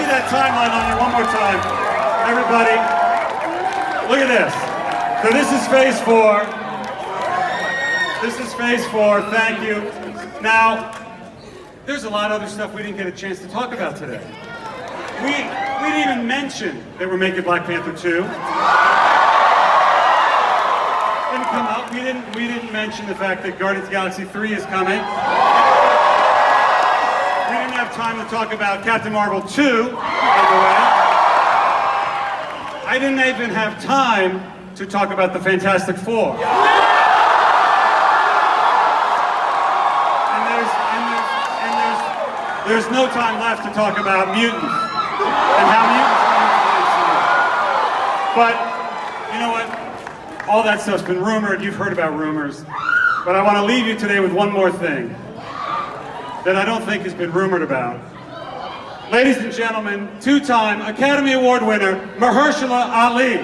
that timeline on you one more time. Everybody, look at this. So this is phase 4. This is phase 4, thank you. Now, there's a lot of other stuff we didn't get a chance to talk about today. We didn't even mention that we're making Black Panther 2. Didn't come up. We didn't mention the fact that Guardians of the Galaxy 3 is coming. We didn't have time to talk about Captain Marvel 2, by the way. I didn't even have time to talk about the Fantastic Four. There's no time left to talk about mutants and how mutants come into the MCU. But you know what? All that stuff's been rumored. You've heard about rumors. But I want to leave you today with one more thing that I don't think has been rumored about. Ladies and gentlemen, 2-time Academy Award winner Mahershala Ali.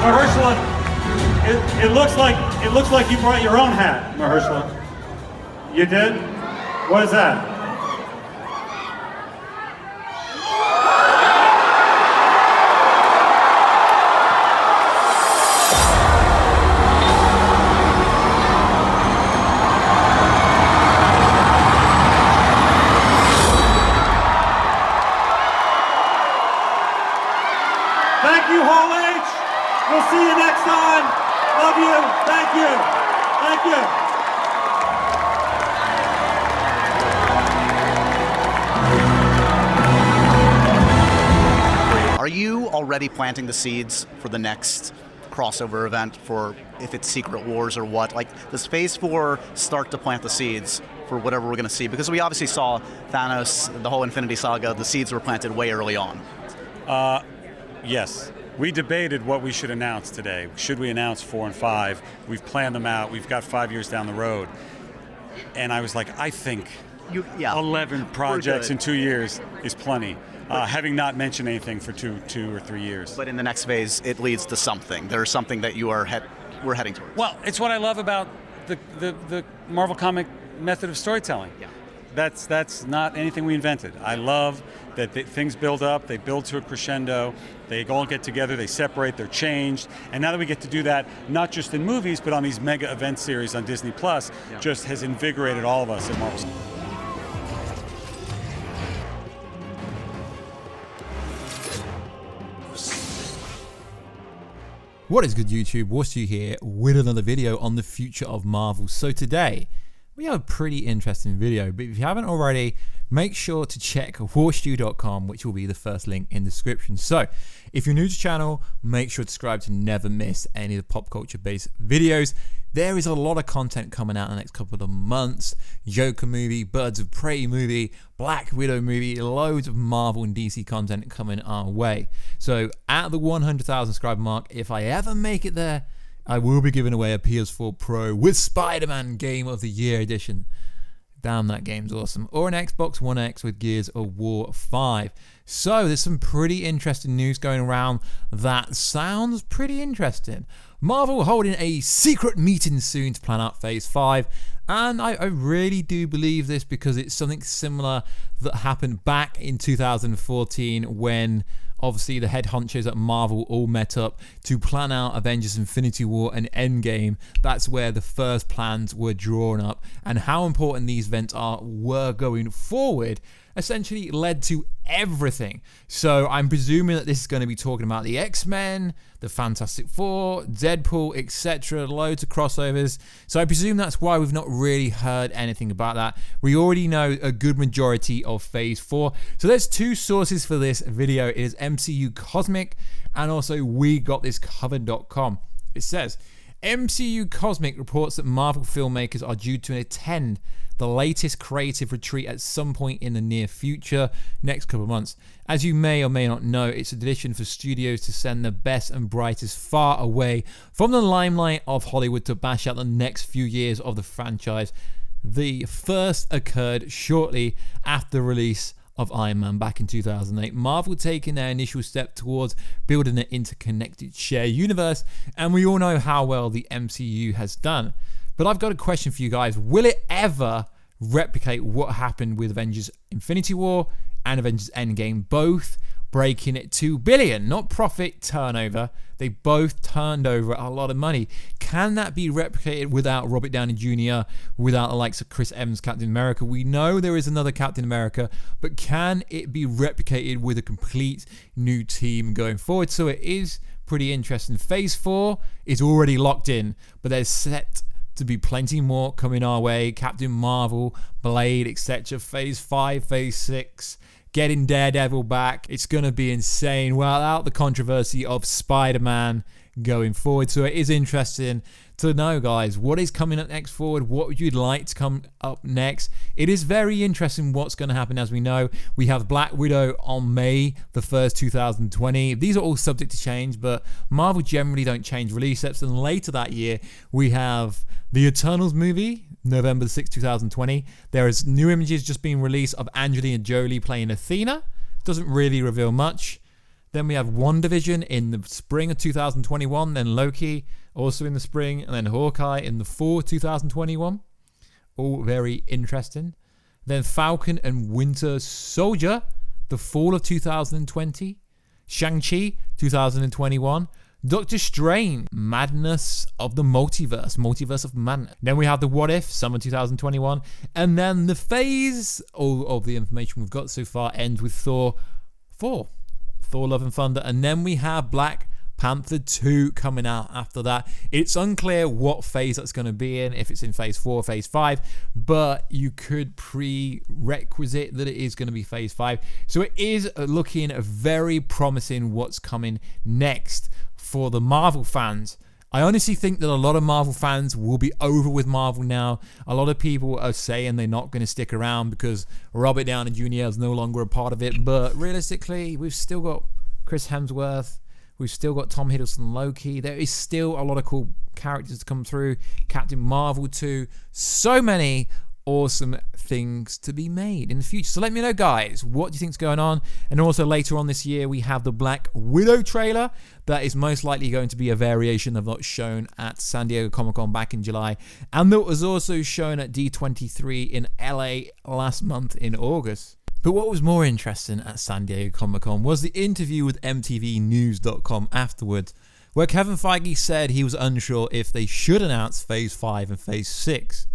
Mahershala, it looks like you brought your own hat, Mahershala. You did? What is that? Thank you, Hall H. We'll see you next time. Love you. Thank you. Thank you. Are you already planting the seeds for the next crossover event, for if it's Secret Wars or what? Like, does Phase 4 start to plant the seeds for whatever we're going to see? Because we obviously saw Thanos, the whole Infinity Saga, the seeds were planted way early on. Yes. We debated what we should announce today. Should we announce 4 and 5? We've planned them out. We've got 5 years down the road. And I was like, I think 11 projects in 2 years is plenty. Having not mentioned anything for two or 3 years. But in the next phase, it leads to something. There's something that we're heading towards. Well, it's what I love about the Marvel comic method of storytelling. Yeah. That's not anything we invented. I love that things build up, they build to a crescendo, they all get together, they separate, they're changed, and now that we get to do that, not just in movies, but on these mega event series on Disney Plus, just has invigorated all of us at Marvel. What is good, YouTube? Warstu here with another video on the future of Marvel. So today, we have a pretty interesting video, but if you haven't already, make sure to check warstu.com, which will be the first link in the description. So if you're new to the channel, make sure to subscribe to never miss any of the pop culture based videos. There is a lot of content coming out in the next couple of months. Joker movie, Birds of Prey movie, Black Widow movie, loads of Marvel and DC content coming our way. So at the 100,000 subscriber mark, if I ever make it there, I will be giving away a PS4 Pro with Spider-Man Game of the Year edition. Damn, that game's awesome. Or an Xbox One X with Gears of War 5. So there's some pretty interesting news going around that sounds pretty interesting. Marvel holding a secret meeting soon to plan out Phase 5. And I really do believe this because it's something similar that happened back in 2014 when obviously the head honchos at Marvel all met up to plan out Avengers Infinity War and EndGame. That's where the first plans were drawn up, and how important these events were going forward essentially led to everything. So I'm presuming that this is going to be talking about the X-Men, the Fantastic Four, Deadpool, etc. Loads of crossovers. So I presume that's why we've not really heard anything about that. We already know a good majority of Phase 4. So there's two sources for this video. It is MCU Cosmic and also WeGotThisCovered.com. It says, MCU Cosmic reports that Marvel filmmakers are due to attend the latest creative retreat at some point in the near future, next couple of months. As you may or may not know, it's a tradition for studios to send the best and brightest far away from the limelight of Hollywood to bash out the next few years of the franchise. The first occurred shortly after the release of Iron Man back in 2008. Marvel taking their initial step towards building an interconnected shared universe, and we all know how well the MCU has done. But I've got a question for you guys. Will it ever replicate what happened with Avengers Infinity War and Avengers EndGame, both breaking it 2 billion, not profit, turnover? They both turned over a lot of money. Can that be replicated without Robert Downey Jr., without the likes of Chris Evans, Captain America? We know there is another Captain America, but can it be replicated with a complete new team going forward? So it is pretty interesting. Phase 4 is already locked in, but there's set to be plenty more coming our way. Captain Marvel, Blade, etc. Phase 5, Phase 6, getting Daredevil back. It's going to be insane without the controversy of Spider-Man going forward. So it is interesting to know, guys, what is coming up next forward. What would you like to come up next? It is very interesting what's going to happen. As we know, we have Black Widow on May the 1st, 2020. These are all subject to change, but Marvel generally don't change release dates. And later that year, we have the Eternals movie, November 6, 2020. There is new images just being released of Angelina Jolie playing Athena. Doesn't really reveal much. Then we have WandaVision in the spring of 2021. Then Loki also in the spring. And then Hawkeye in the fall of 2021. All very interesting. Then Falcon and Winter Soldier, the fall of 2020. Shang-Chi, 2021. Doctor Strange, Madness of the Multiverse of Madness. Then we have the What If, summer 2021. And then the phase, all of the information we've got so far, ends with Thor 4. Thor Love and Thunder. And then we have Black Panther 2 coming out after that. It's unclear what phase that's going to be in, if it's in phase 4 or phase 5, but you could prerequisite that it is going to be phase 5. So it is looking very promising what's coming next for the Marvel fans. I honestly think that a lot of Marvel fans will be over with Marvel now. A lot of people are saying they're not going to stick around because Robert Downey Jr. is no longer a part of it. But realistically, we've still got Chris Hemsworth. We've still got Tom Hiddleston Loki. There is still a lot of cool characters to come through. Captain Marvel 2. So many awesome things to be made in the future. So let me know, guys, what do you think's going on? And also later on this year, we have the Black Widow trailer. That is most likely going to be a variation of what's shown at San Diego Comic-Con back in July. And that was also shown at D23 in LA last month in August. But what was more interesting at San Diego Comic-Con was the interview with MTVnews.com afterwards, where Kevin Feige said he was unsure if they should announce Phase 5 and Phase 6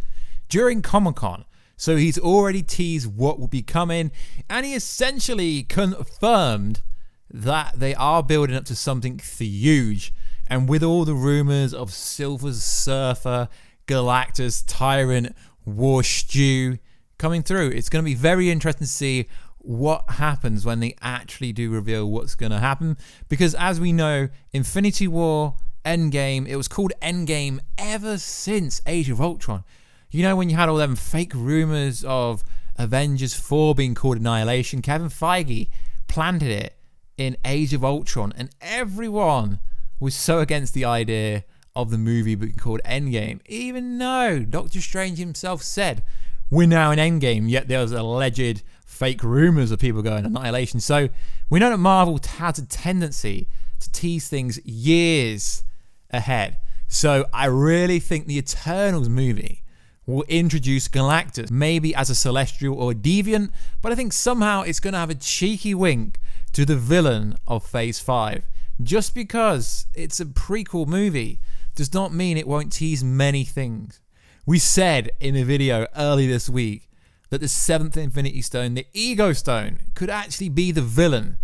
during Comic-Con. So he's already teased what will be coming, and he essentially confirmed that they are building up to something huge. And with all the rumors of Silver Surfer, Galactus, Tyrant, Warstu coming through, it's going to be very interesting to see what happens when they actually do reveal what's going to happen. Because as we know, Infinity War, EndGame, it was called EndGame ever since Age of Ultron. You know, when you had all them fake rumors of Avengers 4 being called Annihilation, Kevin Feige planted it in Age of Ultron, and everyone was so against the idea of the movie being called EndGame, even though Doctor Strange himself said we're now in EndGame, yet there was alleged fake rumors of people going Annihilation. So we know that Marvel has a tendency to tease things years ahead. So I really think the Eternals movie will introduce Galactus, maybe as a celestial or a deviant, but I think somehow it's going to have a cheeky wink to the villain of Phase 5. Just because it's a prequel movie does not mean it won't tease many things. We said in a video early this week that the 7th Infinity Stone, the Ego Stone, could actually be the villain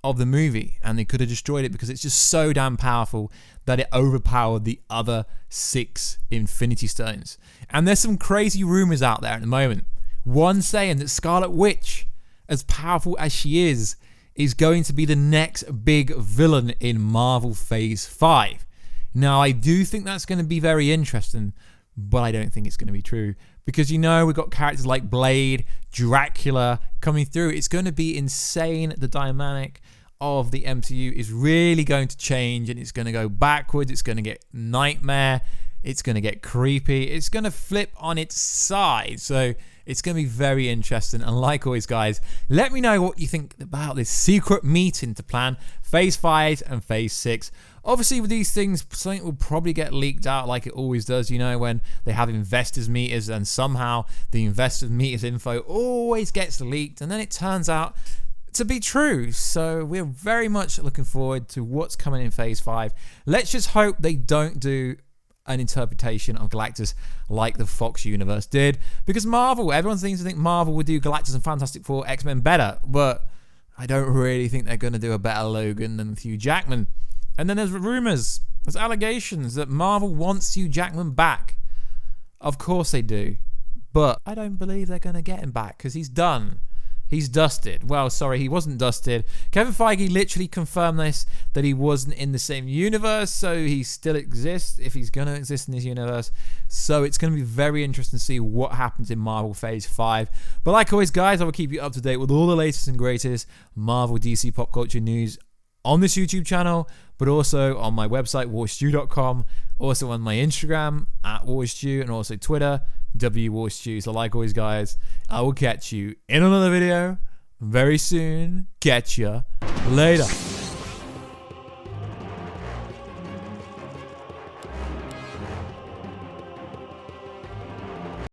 of the movie, and they could have destroyed it because it's just so damn powerful that it overpowered the other 6 Infinity Stones. And there's some crazy rumors out there at the moment. One saying that Scarlet Witch, as powerful as she is going to be the next big villain in Marvel Phase 5. Now, I do think that's going to be very interesting, but I don't think it's going to be true. Because, you know, we've got characters like Blade, Dracula coming through. It's going to be insane. The dynamic of the MCU is really going to change, and it's going to go backwards. It's going to get nightmare. It's going to get creepy. It's going to flip on its side. So it's going to be very interesting. And like always, guys, let me know what you think about this secret meeting to plan Phase 5 and Phase 6. Obviously, with these things, something will probably get leaked out like it always does, you know, when they have investors meetings, and somehow the investors meetings info always gets leaked, and then it turns out to be true. So we're very much looking forward to what's coming in Phase 5. Let's just hope they don't do an interpretation of Galactus like the Fox universe did, because Marvel, everyone seems to think Marvel would do Galactus and Fantastic Four, X-Men better, but I don't really think they're going to do a better Logan than Hugh Jackman. And then there's rumors, there's allegations that Marvel wants Hugh Jackman back. Of course they do, but I don't believe they're going to get him back, because he's done. He's dusted. Well, sorry, he wasn't dusted. Kevin Feige literally confirmed this, that he wasn't in the same universe, so he still exists if he's going to exist in this universe. So it's going to be very interesting to see what happens in Marvel Phase 5. But like always, guys, I will keep you up to date with all the latest and greatest Marvel DC pop culture news on this YouTube channel, but also on my website, warstu.com, also on my Instagram, @warstu, and also Twitter, WWarstu. So like always, guys, I will catch you in another video very soon. Catch ya later.